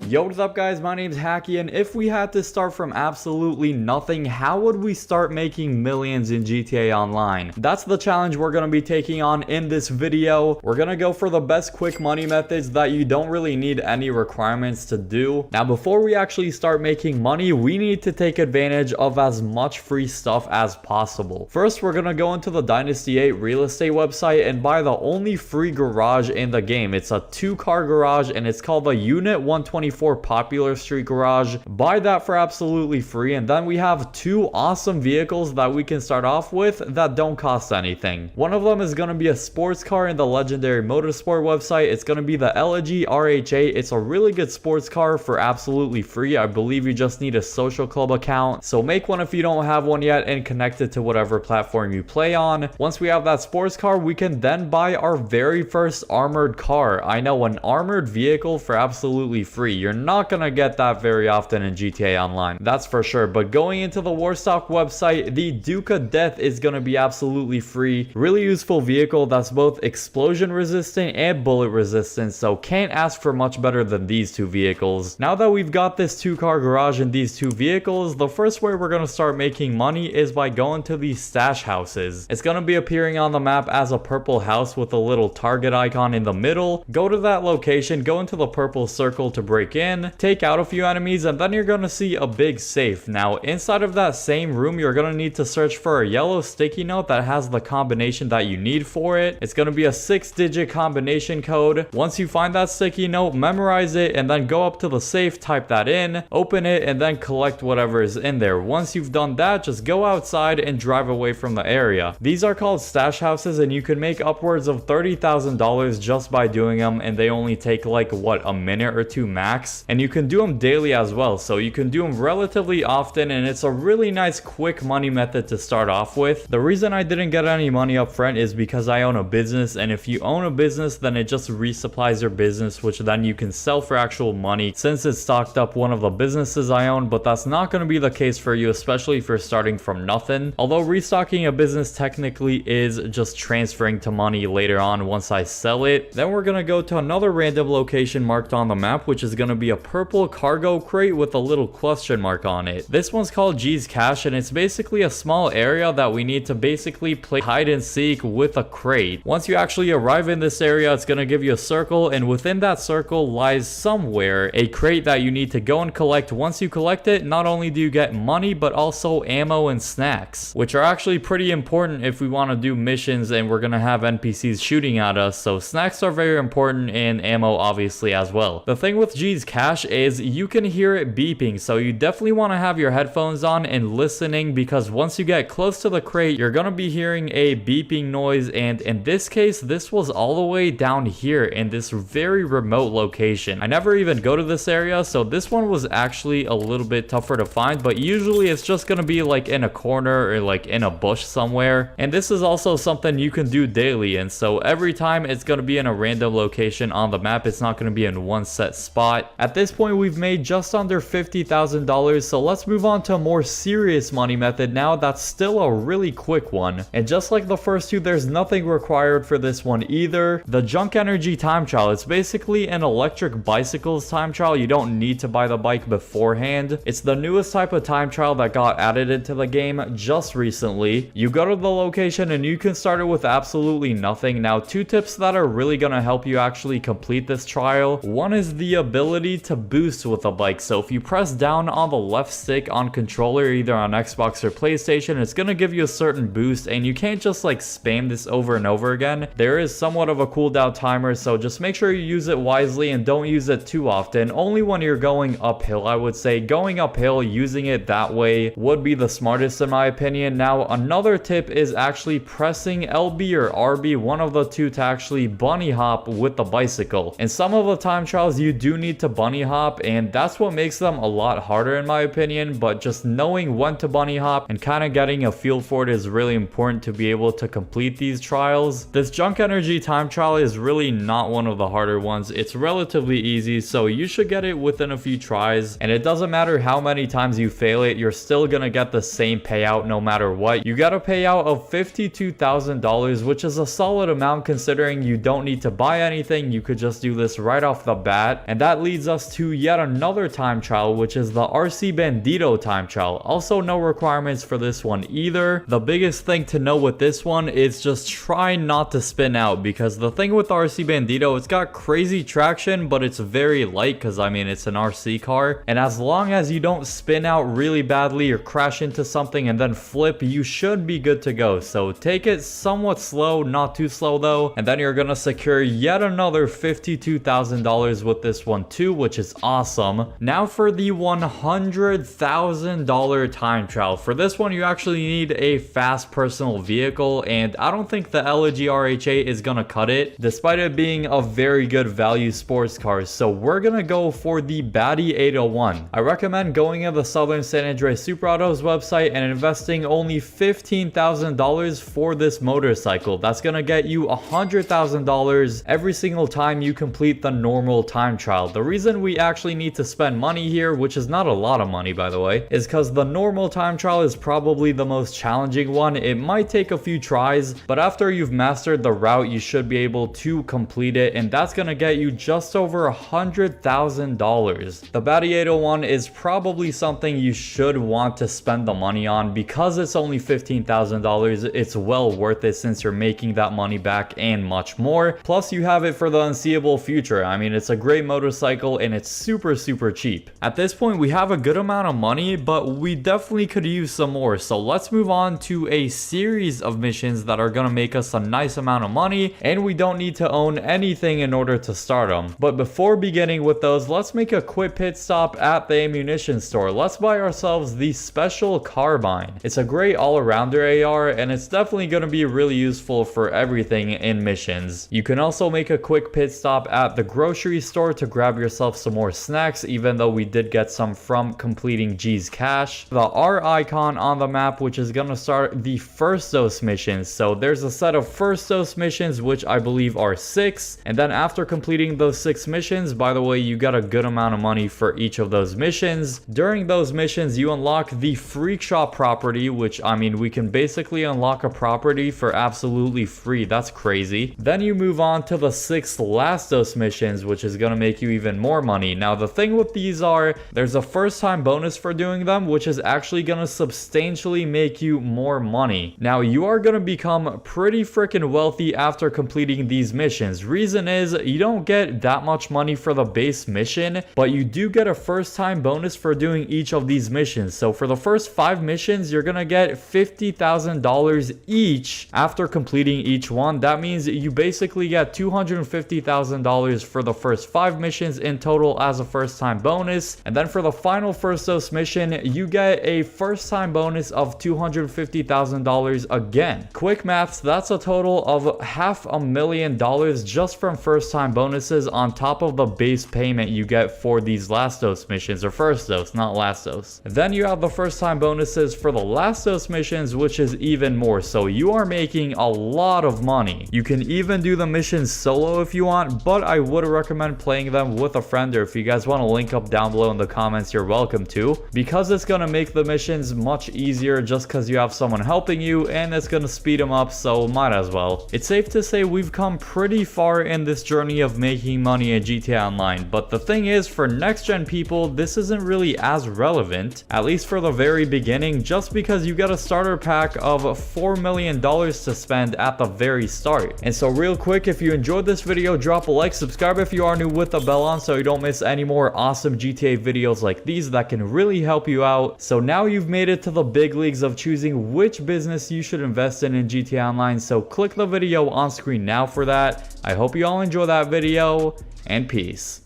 Yo, what's up guys, my name's Hakiii, and if we had to start from absolutely nothing, how would we start making millions in GTA Online? That's the challenge we're going to be taking on in this video. We're going to go for the best quick money methods that you don't really need any requirements to do. Now, before we actually start making money, we need to take advantage of as much free stuff as possible. First, we're going to go into the Dynasty 8 real estate website and buy the only free garage in the game. It's a 2-car garage and it's called the Unit 124 Popular Street Garage. Buy that for absolutely free, and then we have 2 awesome vehicles that we can start off with that don't cost anything. One of them is going to be a sports car in the Legendary Motorsport website. It's going to be the LG RH8. It's a really good sports car for absolutely free. I believe you just need a social club account, so make one if you don't have one yet and connect it to whatever platform you play on. Once we have that sports car, we can then buy our very first armored car. I know, an armored vehicle for absolutely free. You're not gonna get that very often in GTA Online, that's for sure. But going into the Warstock website, the Duke of Death is gonna be absolutely free. Really useful vehicle that's both explosion resistant and bullet resistant, so can't ask for much better than these 2 vehicles. Now that we've got this 2-car garage and these 2 vehicles, the first way we're gonna start making money is by going to these stash houses. It's gonna be appearing on the map as a purple house with a little target icon in the middle. Go to that location, go into the purple circle to break in, take out a few enemies, and then you're gonna see a big safe. Now, inside of that same room, you're gonna need to search for a yellow sticky note that has the combination that you need for it. It's gonna be a 6-digit combination code. Once you find that sticky note, memorize it, and then go up to the safe, type that in, open it, and then collect whatever is in there. Once you've done that, just go outside and drive away from the area. These are called stash houses, and you can make upwards of $30,000 just by doing them, and they only take like, what, a minute or 2 max? And you can do them daily as well, so you can do them relatively often, and it's a really nice quick money method to start off with. The reason I didn't get any money up front is because I own a business, and if you own a business, then it just resupplies your business, which then you can sell for actual money since it's stocked up one of the businesses I own. But that's not going to be the case for you, especially if you're starting from nothing. Although restocking a business technically is just transferring to money later on once I sell it. Then we're going to go to another random location marked on the map, which is going to be a purple cargo crate with a little question mark on it. This one's called G's Cash, and it's basically a small area that we need to basically play hide and seek with a crate. Once you actually arrive in this area, it's going to give you a circle, and within that circle lies somewhere a crate that you need to go and collect. Once you collect it, not only do you get money, but also ammo and snacks, which are actually pretty important if we want to do missions and we're going to have NPCs shooting at us. So snacks are very important, and ammo obviously as well. The thing with G's Cash is you can hear it beeping, so you definitely want to have your headphones on and listening, because once you get close to the crate, you're going to be hearing a beeping noise. And in this case, this was all the way down here in this very remote location. I never even go to this area, so this one was actually a little bit tougher to find, but usually it's just going to be like in a corner or like in a bush somewhere. And this is also something you can do daily, and so every time it's going to be in a random location on the map. It's not going to be in one set spot. At this point, we've made just under $50,000, so let's move on to a more serious money method now that's still a really quick one. And just like the first 2, there's nothing required for this one either. The Junk Energy time trial. It's basically an electric bicycles time trial. You don't need to buy the bike beforehand. It's the newest type of time trial that got added into the game just recently. You go to the location and you can start it with absolutely nothing. Now, 2 tips that are really going to help you actually complete this trial. One is the ability to boost with a bike. So if you press down on the left stick on controller, either on Xbox or PlayStation, it's going to give you a certain boost, and you can't just like spam this over and over again. There is somewhat of a cooldown timer, so just make sure you use it wisely and don't use it too often. Only when you're going uphill, I would say. Going uphill, using it that way would be the smartest in my opinion. Now, another tip is actually pressing LB or RB, one of the 2, to actually bunny hop with the bicycle. In some of the time trials, you do need to bunny hop, and that's what makes them a lot harder in my opinion. But just knowing when to bunny hop and kind of getting a feel for it is really important to be able to complete these trials. This Junk Energy time trial is really not one of the harder ones. It's relatively easy, so you should get it within a few tries, and it doesn't matter how many times you fail it, you're still gonna get the same payout no matter what. You got a payout of $52,000, which is a solid amount considering you don't need to buy anything. You could just do this right off the bat, and that leads leads us to yet another time trial, which is the RC Bandito time trial. Also no requirements for this one either. The biggest thing to know with this one is just try not to spin out, because the thing with RC Bandito, it's got crazy traction, but it's very light because I mean it's an RC car, and as long as you don't spin out really badly or crash into something and then flip, you should be good to go. So take it somewhat slow, not too slow though, and then you're gonna secure yet another $52,000 with this one too, which is awesome. Now for the $100,000 time trial. For this one you actually need a fast personal vehicle, and I don't think the Elegy RH8 is gonna cut it, despite it being a very good value sports car. So we're gonna go for the Batty 801. I recommend going to the Southern San Andreas Super Autos website and investing only $15,000 for this motorcycle. That's gonna get you $100,000 every single time you complete the normal time trial. The reason we actually need to spend money here, which is not a lot of money by the way, is because the normal time trial is probably the most challenging one. It might take a few tries, but after you've mastered the route, you should be able to complete it, and that's gonna get you just over $100,000. The Batty 801 is probably something you should want to spend the money on because it's only $15,000. It's well worth it since you're making that money back and much more. Plus you have it for the unseeable future. I mean, it's a great motorcycle and it's super cheap. At this point we have a good amount of money, but we definitely could use some more. So let's move on to a series of missions that are gonna make us a nice amount of money, and we don't need to own anything in order to start them. But before beginning with those, let's make a quick pit stop at the ammunition store. Let's buy ourselves the Special Carbine. It's a great all-arounder AR, and it's definitely going to be really useful for everything in missions. You can also make a quick pit stop at the grocery store to grab yourself some more snacks, even though we did get some from completing G's Cash. The R icon on the map, which is going to start the first dose missions. So there's a set of first dose missions, which I believe are 6, and then after completing those 6 missions, by the way, you got a good amount of money for each of those missions. During those missions you unlock the Freak Shop property, which I mean we can basically unlock a property for absolutely free. That's crazy. Then you move on to the 6 last dose missions, which is going to make you even more money. Now the thing with these are there's a first time bonus for doing them, which is actually going to substantially make you more money. Now you are going to become pretty freaking wealthy after completing these missions. Reason is you don't get that much money for the base mission, but you do get a first time bonus for doing each of these missions. So for the first 5 missions you're gonna get $50,000 each after completing each one. That means you basically get $250,000 for the first 5 missions in total as a first time bonus, and then for the final first dose mission you get a first time bonus of $250,000 again. Quick maths, that's a total of $500,000 just from first time bonuses on top of the base payment you get for these last dose missions, or first dose, not last dose. Then you have the first time bonuses for the last dose missions, which is even more. So you are making a lot of money. You can even do the missions solo if you want, but I would recommend playing them with a friend, or if you guys want to link up down below in the comments, you're welcome to, because it's going to make the missions much easier just because you have someone helping you, and it's going to speed them up, so might as well. It's safe to say we've come pretty far in this journey of making money in GTA Online, but the thing is, for next gen people this isn't really as relevant, at least for the very beginning, just because you get a starter pack of $4 million to spend at the very start. And so real quick, if you enjoyed this video, drop a like, subscribe if you are new with the bell on so you don't miss any more awesome GTA videos like these that can really help you out. So now you've made it to the big leagues of choosing which business you should invest in GTA Online, so click the video on screen now for that. I hope you all enjoy that video, and peace.